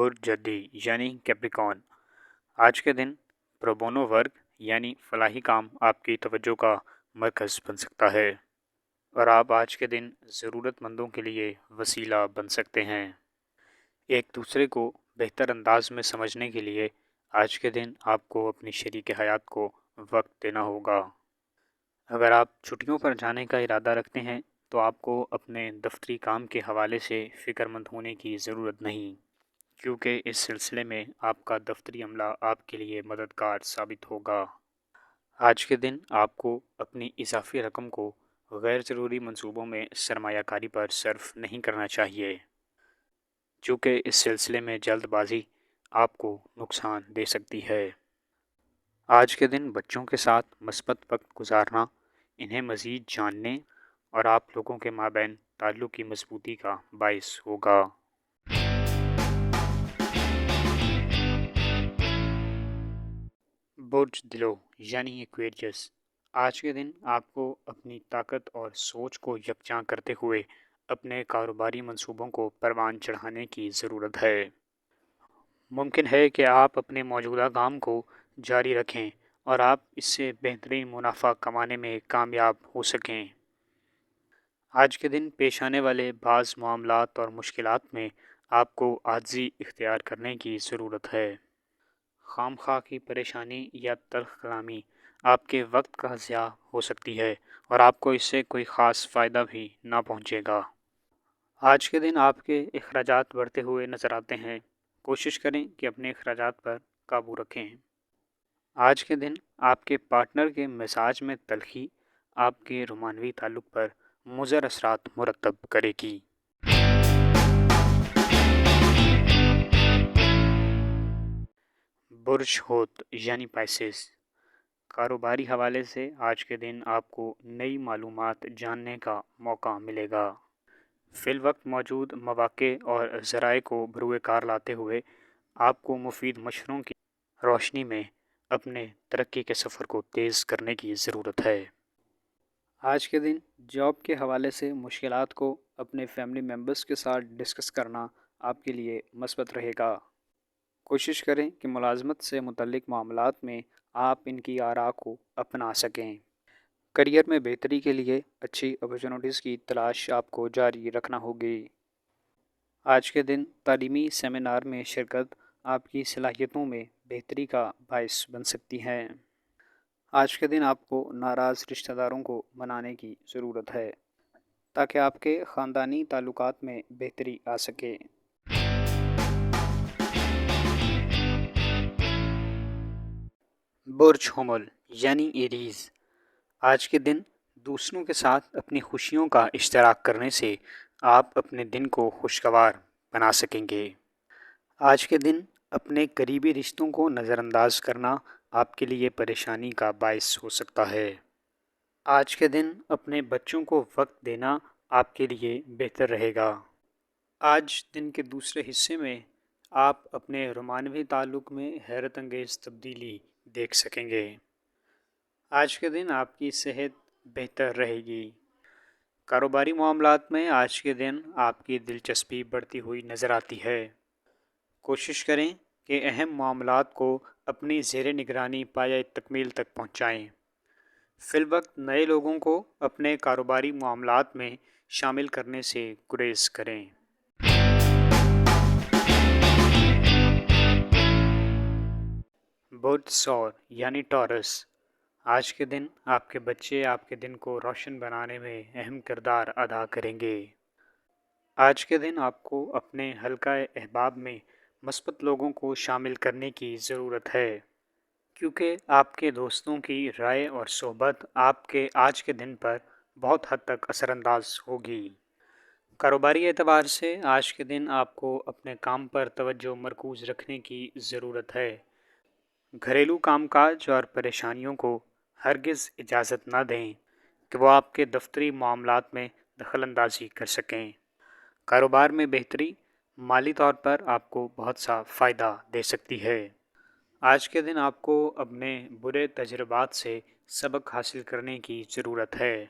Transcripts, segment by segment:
برج جدی یعنی کیپریکون، آج کے دن پروبونو ورک یعنی فلاحی کام آپ کی توجہ کا مرکز بن سکتا ہے اور آپ آج کے دن ضرورت مندوں کے لیے وسیلہ بن سکتے ہیں۔ ایک دوسرے کو بہتر انداز میں سمجھنے کے لیے آج کے دن آپ کو اپنی شریک حیات کو وقت دینا ہوگا۔ اگر آپ چھٹیوں پر جانے کا ارادہ رکھتے ہیں تو آپ کو اپنے دفتری کام کے حوالے سے فکر مند ہونے کی ضرورت نہیں، کیونکہ اس سلسلے میں آپ کا دفتری عملہ آپ کے لیے مددگار ثابت ہوگا۔ آج کے دن آپ کو اپنی اضافی رقم کو غیر ضروری منصوبوں میں سرمایہ کاری پر صرف نہیں کرنا چاہیے، چونکہ اس سلسلے میں جلد بازی آپ کو نقصان دے سکتی ہے۔ آج کے دن بچوں کے ساتھ مثبت وقت گزارنا انہیں مزید جاننے اور آپ لوگوں کے مابین تعلق کی مضبوطی کا باعث ہوگا۔ برج دلو یعنی ایکویریس، آج کے دن آپ کو اپنی طاقت اور سوچ کو یکجا کرتے ہوئے اپنے کاروباری منصوبوں کو پروان چڑھانے کی ضرورت ہے۔ ممکن ہے کہ آپ اپنے موجودہ کام کو جاری رکھیں اور آپ اس سے بہترین منافع کمانے میں کامیاب ہو سکیں۔ آج کے دن پیش آنے والے بعض معاملات اور مشکلات میں آپ کو عاجزی اختیار کرنے کی ضرورت ہے۔ خام خواہ کی پریشانی یا تلخ کلامی آپ کے وقت کا ضیاع ہو سکتی ہے اور آپ کو اس سے کوئی خاص فائدہ بھی نہ پہنچے گا۔ آج کے دن آپ کے اخراجات بڑھتے ہوئے نظر آتے ہیں، کوشش کریں کہ اپنے اخراجات پر قابو رکھیں۔ آج کے دن آپ کے پارٹنر کے مزاج میں تلخی آپ کے رومانوی تعلق پر مضر اثرات مرتب کرے گی۔ برج حوت یعنی پائسس، کاروباری حوالے سے آج کے دن آپ کو نئی معلومات جاننے کا موقع ملے گا۔ فی الوقت موجود مواقع اور ذرائع کو بروئے کار لاتے ہوئے آپ کو مفید مشوروں کی روشنی میں اپنے ترقی کے سفر کو تیز کرنے کی ضرورت ہے۔ آج کے دن جاب کے حوالے سے مشکلات کو اپنے فیملی ممبرز کے ساتھ ڈسکس کرنا آپ کے لیے مثبت رہے گا۔ کوشش کریں کہ ملازمت سے متعلق معاملات میں آپ ان کی آراء کو اپنا سکیں۔ کریئر میں بہتری کے لیے اچھی اپرچونٹیز کی تلاش آپ کو جاری رکھنا ہوگی۔ آج کے دن تعلیمی سیمینار میں شرکت آپ کی صلاحیتوں میں بہتری کا باعث بن سکتی ہے۔ آج کے دن آپ کو ناراض رشتہ داروں کو منانے کی ضرورت ہے تاکہ آپ کے خاندانی تعلقات میں بہتری آ سکے۔ برج حمل یعنی ایریز، آج کے دن دوسروں کے ساتھ اپنی خوشیوں کا اشتراک کرنے سے آپ اپنے دن کو خوشگوار بنا سکیں گے۔ آج کے دن اپنے قریبی رشتوں کو نظر انداز کرنا آپ کے لیے پریشانی کا باعث ہو سکتا ہے۔ آج کے دن اپنے بچوں کو وقت دینا آپ کے لیے بہتر رہے گا۔ آج دن کے دوسرے حصے میں آپ اپنے رومانوی تعلق میں حیرت انگیز تبدیلی دیکھ سکیں گے۔ آج کے دن آپ کی صحت بہتر رہے گی۔ کاروباری معاملات میں آج کے دن آپ کی دلچسپی بڑھتی ہوئی نظر آتی ہے۔ کوشش کریں کہ اہم معاملات کو اپنی زیر نگرانی پایۂ تکمیل تک پہنچائیں۔ فی الوقت نئے لوگوں کو اپنے کاروباری معاملات میں شامل کرنے سے گریز کریں۔ برج ثور یعنی ٹورس، آج کے دن آپ کے بچے آپ کے دن کو روشن بنانے میں اہم کردار ادا کریں گے۔ آج کے دن آپ کو اپنے حلقہ احباب میں مثبت لوگوں کو شامل کرنے کی ضرورت ہے، کیونکہ آپ کے دوستوں کی رائے اور صحبت آپ کے آج کے دن پر بہت حد تک اثر انداز ہوگی۔ کاروباری اعتبار سے آج کے دن آپ کو اپنے کام پر توجہ مرکوز رکھنے کی ضرورت ہے۔ گھریلو کام کاج اور پریشانیوں کو ہرگز اجازت نہ دیں کہ وہ آپ کے دفتری معاملات میں دخل اندازی کر سکیں۔ کاروبار میں بہتری مالی طور پر آپ کو بہت سا فائدہ دے سکتی ہے۔ آج کے دن آپ کو اپنے برے تجربات سے سبق حاصل کرنے کی ضرورت ہے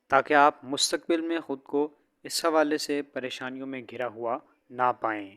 تاکہ آپ مستقبل میں خود کو اس حوالے سے پریشانیوں میں گھرا ہوا نہ پائیں۔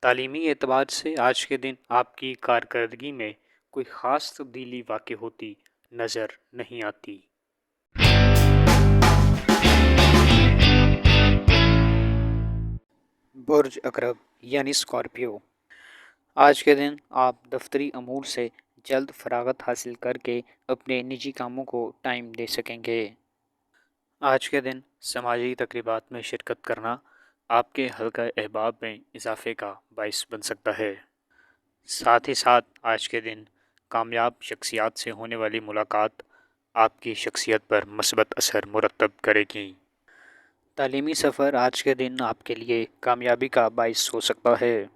تعلیمی اعتبار سے آج کے دن آپ کی کارکردگی میں کوئی خاص تبدیلی واقع ہوتی نظر نہیں آتی۔ برج اقرب یعنی اسکارپیو، آج کے دن آپ دفتری امور سے جلد فراغت حاصل کر کے اپنے نجی کاموں کو ٹائم دے سکیں گے۔ آج کے دن سماجی تقریبات میں شرکت کرنا آپ کے حلقہ احباب میں اضافے کا باعث بن سکتا ہے۔ ساتھ ہی ساتھ آج کے دن کامیاب شخصیات سے ہونے والی ملاقات آپ کی شخصیت پر مثبت اثر مرتب کرے گی۔ تعلیمی سفر آج کے دن آپ کے لیے کامیابی کا باعث ہو سکتا ہے،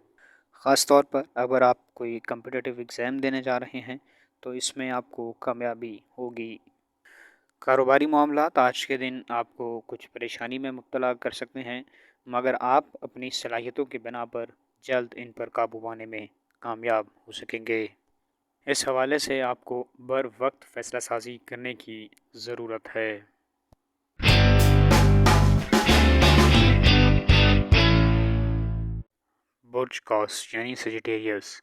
خاص طور پر اگر آپ کوئی کمپٹیٹیو ایگزام دینے جا رہے ہیں تو اس میں آپ کو کامیابی ہوگی۔ کاروباری معاملات آج کے دن آپ کو کچھ پریشانی میں مبتلا کر سکتے ہیں، مگر آپ اپنی صلاحیتوں کی بنا پر جلد ان پر قابو پانے میں کامیاب ہو سکیں گے۔ اس حوالے سے آپ کو بر وقت فیصلہ سازی کرنے کی ضرورت ہے۔ برج قوس یعنی سیجیٹیریس،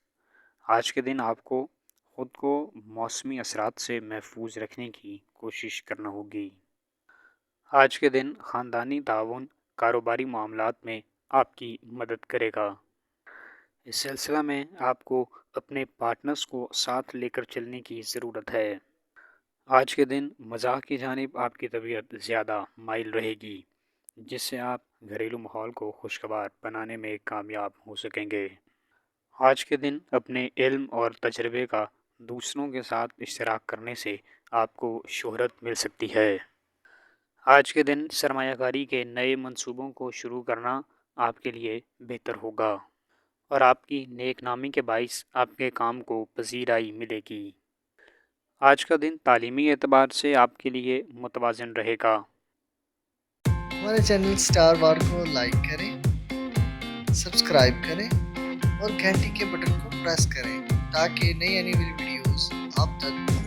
آج کے دن آپ کو خود کو موسمی اثرات سے محفوظ رکھنے کی کوشش کرنا ہوگی۔ آج کے دن خاندانی تعاون کاروباری معاملات میں آپ کی مدد کرے گا۔ اس سلسلہ میں آپ کو اپنے پارٹنرز کو ساتھ لے کر چلنے کی ضرورت ہے۔ آج کے دن مزاح کی جانب آپ کی طبیعت زیادہ مائل رہے گی، جس سے آپ گھریلو ماحول کو خوشگوار بنانے میں کامیاب ہو سکیں گے۔ آج کے دن اپنے علم اور تجربے کا دوسروں کے ساتھ اشتراک کرنے سے آپ کو شہرت مل سکتی ہے۔ آج کے دن سرمایہ کاری کے نئے منصوبوں کو شروع کرنا آپ کے لیے بہتر ہوگا اور آپ کی نیک نامی کے باعث آپ کے کام کو پذیرائی ملے گی۔ آج کا دن تعلیمی اعتبار سے آپ کے لیے متوازن رہے گا۔ ہمارے چینل سٹار وار کو لائک کریں، سبسکرائب کریں اور گھنٹی کے بٹن کو پریس کریں تاکہ نئی آنے والی ویڈیوز آپ تک